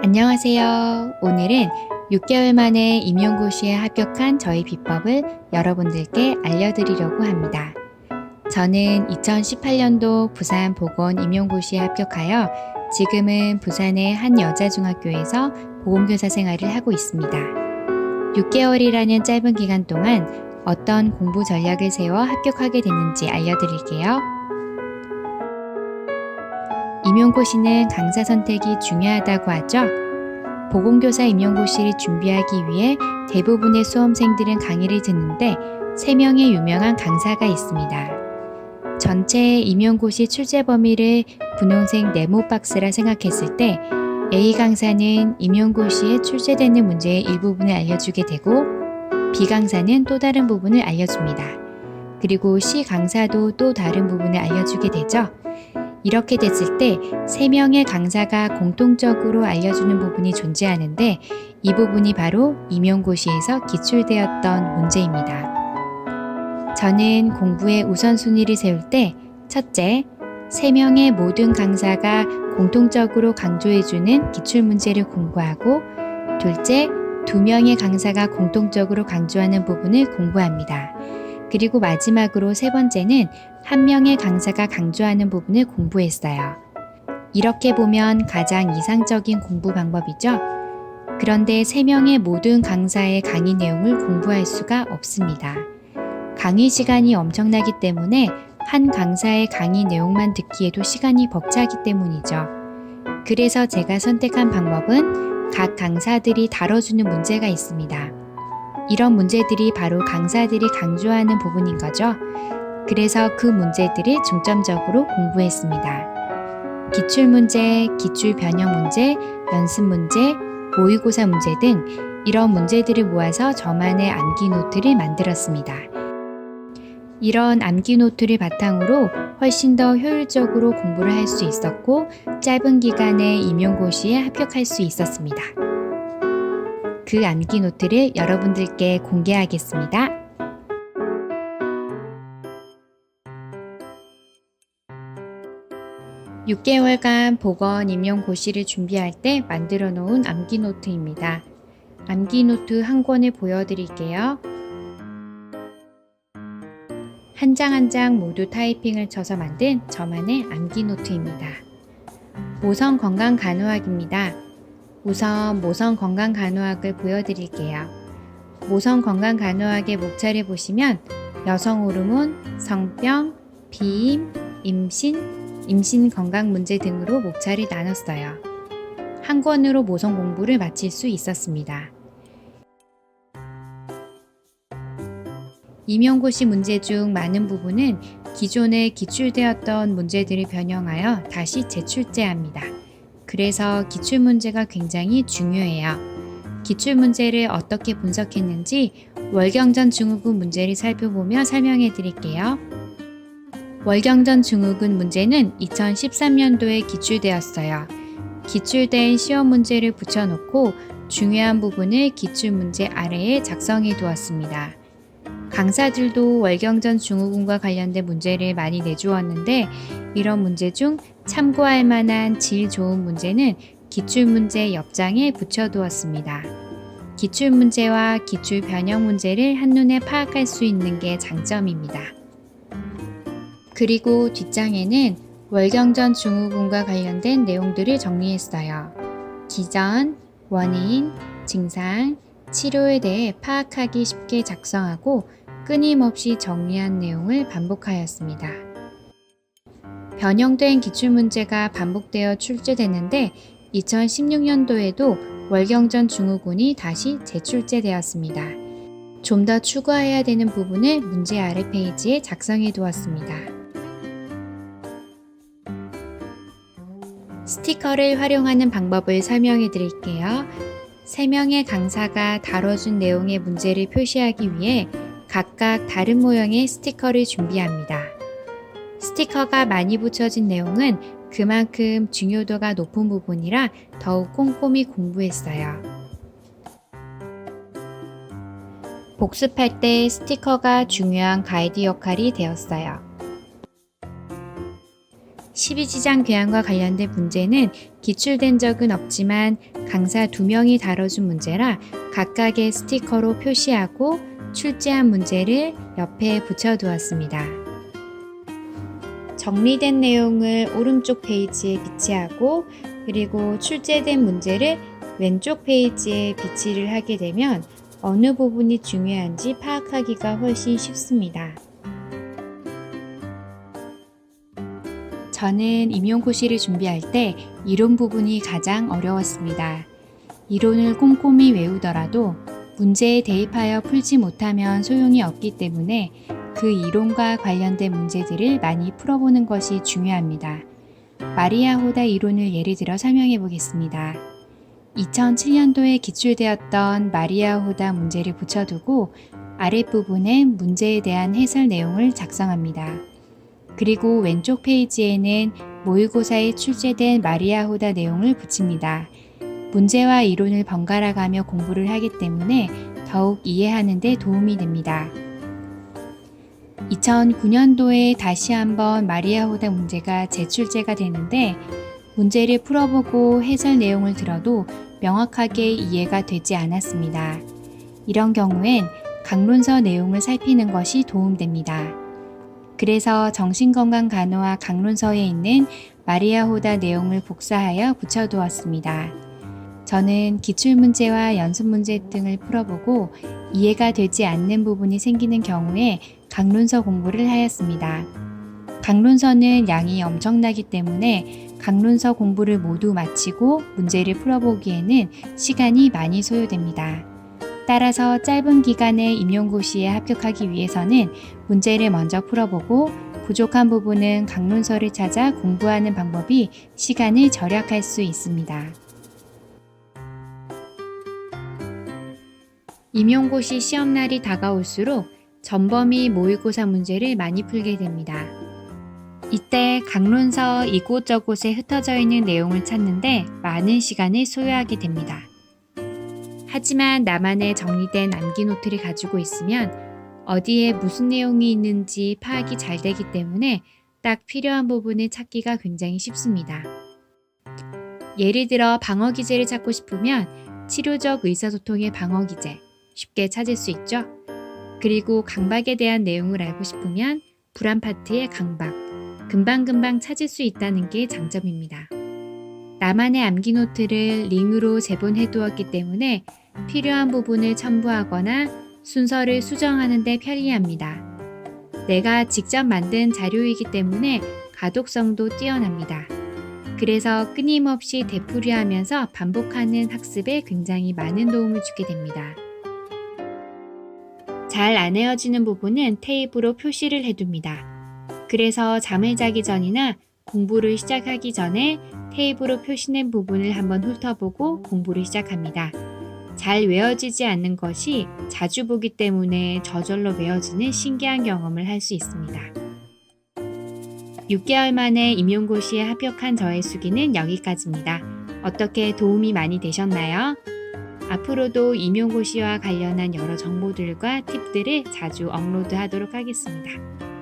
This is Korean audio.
안녕하세요. 오늘은 6개월 만에 임용고시에 합격한 저희 비법을 여러분들께 알려드리려고 합니다. 저는 2018년도 부산 보건 임용고시에 합격하여 지금은 부산의 한 여자중학교에서 보건교사 생활을 하고 있습니다. 6개월이라는 짧은 기간 동안 어떤 공부 전략을 세워 합격하게 됐는지 알려드릴게요. 임용고시는 강사 선택이 중요하다고 하죠. 보건교사 임용고시를 준비하기 위해 대부분의 수험생들은 강의를 듣는데 3명의 유명한 강사가 있습니다. 전체 임용고시 출제 범위를 분홍색 네모 박스라 생각했을 때 A 강사는 임용고시에 출제되는 문제의 일부분을 알려주게 되고 B 강사는 또 다른 부분을 알려줍니다. 그리고 C 강사도 또 다른 부분을 알려주게 되죠. 이렇게 됐을 때 3명의 강사가 공통적으로 알려주는 부분이 존재하는데 이 부분이 바로 임용고시에서 기출되었던 문제입니다. 저는 공부의 우선순위를 세울 때 첫째, 3명의 모든 강사가 공통적으로 강조해주는 기출문제를 공부하고 둘째, 2명의 강사가 공통적으로 강조하는 부분을 공부합니다. 그리고 마지막으로 세 번째는 한 명의 강사가 강조하는 부분을 공부했어요. 이렇게 보면 가장 이상적인 공부 방법이죠. 그런데 3명의 모든 강사의 강의 내용을 공부할 수가 없습니다. 강의 시간이 엄청나기 때문에 한 강사의 강의 내용만 듣기에도 시간이 벅차기 때문이죠. 그래서 제가 선택한 방법은 각 강사들이 다뤄주는 문제가 있습니다. 이런 문제들이 바로 강사들이 강조하는 부분인 거죠. 그래서 그 문제들을 중점적으로 공부했습니다. 기출문제, 기출변형 문제, 연습문제, 모의고사 문제 등 이런 문제들을 모아서 저만의 암기 노트를 만들었습니다. 이런 암기 노트를 바탕으로 훨씬 더 효율적으로 공부를 할 수 있었고 짧은 기간에 임용고시에 합격할 수 있었습니다. 그 암기 노트를 여러분들께 공개하겠습니다. (6개월간) 보건 임용고시를 준비할 때 만들어 놓은 암기 노트입니다. 암기 노트 한 권을 보여드릴게요. 한 장 한 장 모두 타이핑을 쳐서 만든 저만의 암기 노트입니다. 모성 건강 간호학입니다. 우선 모성 건강 간호학을 보여드릴게요. 모성 건강 간호학의 목차를 보시면 여성 호르몬, 성병, 비임, 임신 건강 문제 등으로 목차를 나눴어요. 한 권으로 모성 공부를 마칠 수 있었습니다. 임용고시 문제 중 많은 부분은 기존에 기출되었던 문제들을 변형하여 다시 재출제합니다. 그래서 기출문제가 굉장히 중요해요. 기출문제를 어떻게 분석했는지 월경전 증후군 문제를 살펴보며 설명해 드릴게요. 월경전 증후군 문제는 2013년도에 기출되었어요. 기출된 시험 문제를 붙여놓고 중요한 부분을 기출문제 아래에 작성해 두었습니다. 강사들도 월경전 증후군과 관련된 문제를 많이 내주었는데 이런 문제 중 참고할 만한 질 좋은 문제는 기출문제 옆장에 붙여두었습니다. 기출문제와 기출변형 문제를 한눈에 파악할 수 있는 게 장점입니다. 그리고 뒷장에는 월경전 증후군과 관련된 내용들을 정리했어요. 기전, 원인, 증상, 치료에 대해 파악하기 쉽게 작성하고 끊임없이 정리한 내용을 반복하였습니다. 변형된 기출문제가 반복되어 출제됐는데 2016년도에도 월경전 증후군이 다시 재출제되었습니다. 좀 더 추가해야 되는 부분을 문제 아래 페이지에 작성해 두었습니다. 스티커를 활용하는 방법을 설명해 드릴게요. 3명의 강사가 다뤄준 내용의 문제를 표시하기 위해 각각 다른 모형의 스티커를 준비합니다. 스티커가 많이 붙여진 내용은 그만큼 중요도가 높은 부분이라 더욱 꼼꼼히 공부했어요. 복습할 때 스티커가 중요한 가이드 역할이 되었어요. 십이지장 교양과 관련된 문제는 기출된 적은 없지만 강사 2명이 다뤄준 문제라 각각의 스티커로 표시하고 출제한 문제를 옆에 붙여두었습니다. 정리된 내용을 오른쪽 페이지에 비치하고 그리고 출제된 문제를 왼쪽 페이지에 비치를 하게 되면 어느 부분이 중요한지 파악하기가 훨씬 쉽습니다. 저는 임용고시를 준비할 때 이론 부분이 가장 어려웠습니다. 이론을 꼼꼼히 외우더라도 문제에 대입하여 풀지 못하면 소용이 없기 때문에 그 이론과 관련된 문제들을 많이 풀어보는 것이 중요합니다. 마리아 호다 이론을 예를 들어 설명해 보겠습니다. 2007년도에 기출되었던 마리아 호다 문제를 붙여두고 아랫부분에 문제에 대한 해설 내용을 작성합니다. 그리고 왼쪽 페이지에는 모의고사에 출제된 마리아 호다 내용을 붙입니다. 문제와 이론을 번갈아 가며 공부를 하기 때문에 더욱 이해하는 데 도움이 됩니다. 2009년도에 다시 한번 마리아 호다 문제가 재출제가 되는데 문제를 풀어보고 해설 내용을 들어도 명확하게 이해가 되지 않았습니다. 이런 경우엔 강론서 내용을 살피는 것이 도움됩니다. 그래서 정신건강간호와 강론서에 있는 마리아 호다 내용을 복사하여 붙여두었습니다. 저는 기출문제와 연습문제 등을 풀어보고 이해가 되지 않는 부분이 생기는 경우에 강론서 공부를 하였습니다. 강론서는 양이 엄청나기 때문에 강론서 공부를 모두 마치고 문제를 풀어보기에는 시간이 많이 소요됩니다. 따라서 짧은 기간에 임용고시에 합격하기 위해서는 문제를 먼저 풀어보고 부족한 부분은 강론서를 찾아 공부하는 방법이 시간을 절약할 수 있습니다. 임용고시 시험날이 다가올수록 전범위 모의고사 문제를 많이 풀게 됩니다. 이때 강론서 이곳저곳에 흩어져 있는 내용을 찾는데 많은 시간을 소요하게 됩니다. 하지만 나만의 정리된 암기노트를 가지고 있으면 어디에 무슨 내용이 있는지 파악이 잘 되기 때문에 딱 필요한 부분을 찾기가 굉장히 쉽습니다. 예를 들어 방어기제를 찾고 싶으면 치료적 의사소통의 방어기제 쉽게 찾을 수 있죠. 그리고 강박에 대한 내용을 알고 싶으면 불안 파트의 강박 금방금방 찾을 수 있다는 게 장점입니다. 나만의 암기노트를 링으로 제본해 두었기 때문에 필요한 부분을 첨부하거나 순서를 수정하는 데 편리합니다. 내가 직접 만든 자료이기 때문에 가독성도 뛰어납니다. 그래서 끊임없이 되풀이하면서 반복하는 학습에 굉장히 많은 도움을 주게 됩니다. 잘 안 헤어지는 부분은 테이프로 표시를 해둡니다. 그래서 잠을 자기 전이나 공부를 시작하기 전에 테이프로 표시된 부분을 한번 훑어보고 공부를 시작합니다. 잘 외워지지 않는 것이 자주 보기 때문에 저절로 외워지는 신기한 경험을 할 수 있습니다. 6개월 만에 임용고시에 합격한 저의 수기는 여기까지입니다. 어떻게 도움이 많이 되셨나요? 앞으로도 임용고시와 관련한 여러 정보들과 팁들을 자주 업로드하도록 하겠습니다.